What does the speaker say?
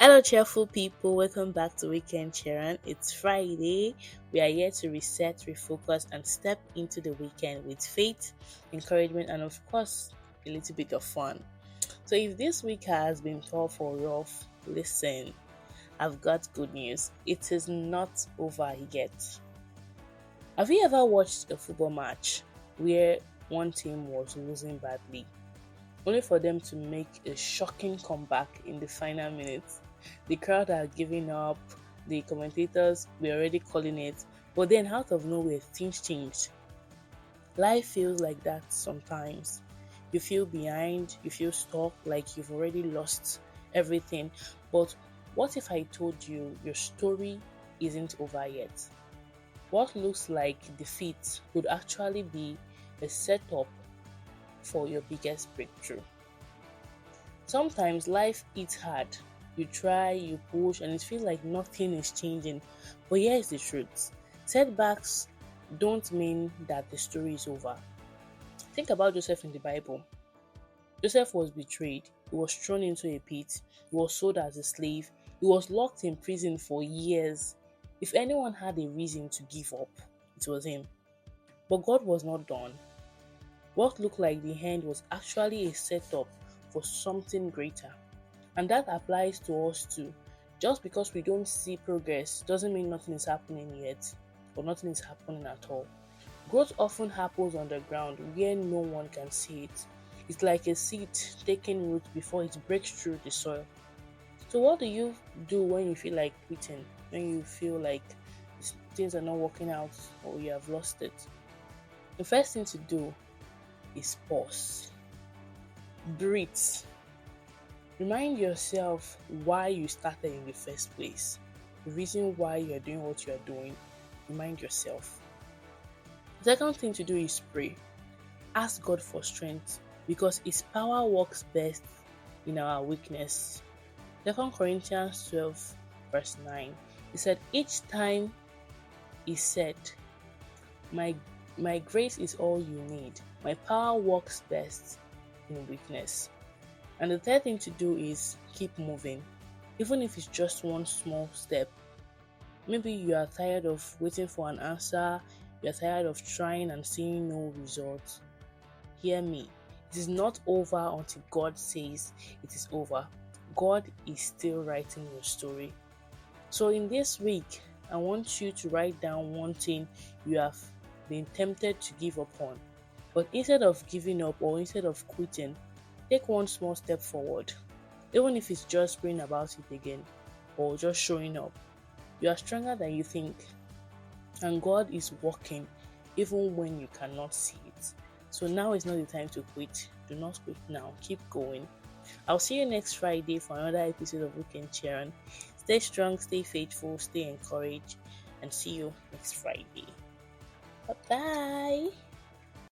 Hello, cheerful people. Welcome back to Weekend Sharon. It's Friday. We are here to reset, refocus, and step into the weekend with faith, encouragement, and of course, a little bit of fun. So, if this week has been tough or rough, listen, I've got good news. It is not over yet. Have you ever watched a football match where one team was losing badly, only for them to make a shocking comeback in the final minutes? The crowd are giving up, the commentators were already calling it, but then out of nowhere, things changed. Life feels like that sometimes. You feel behind, you feel stuck, like you've already lost everything. But what if I told you your story isn't over yet? What looks like defeat could actually be a setup for your biggest breakthrough. Sometimes life hits hard. You try, you push, and it feels like nothing is changing. But here is the truth: setbacks don't mean that the story is over. Think about Joseph in the Bible. Joseph was betrayed, he was thrown into a pit, he was sold as a slave, he was locked in prison for years. If anyone had a reason to give up, it was him. But God was not done. What looked like the end was actually a setup for something greater. And that applies to us too. Just because we don't see progress doesn't mean nothing is happening yet, or nothing is happening at all. Growth often happens on the ground where no one can see it. It's like a seed taking root before it breaks through the soil. So, what do you do when you feel like quitting? When you feel like things are not working out or you have lost it? The first thing to do is pause, breathe, remind yourself why you started in the first place, the reason why you're doing what you're doing. Remind yourself. The second thing to do is pray. Ask God for strength because His power works best in our weakness. 2 Corinthians 12, verse 9. He said, each time He said, My, my grace is all you need. My power works best in weakness. And the third thing to do is keep moving, even if it's just one small step. Maybe you are tired of waiting for an answer, you are tired of trying and seeing no results. Hear me. It is not over until God says it is over. God is still writing your story. So, in this week, I want you to write down one thing you have been tempted to give up on. But instead of giving up or instead of quitting, take one small step forward. Even if it's just praying about it again or just showing up, you are stronger than you think, and God is working even when you cannot see it. So now is not the time to quit. Do not quit now. Keep going. I'll see you next Friday for another episode of Weekend Sharon. Stay strong, stay faithful, stay encouraged, and see you next Friday. Bye bye.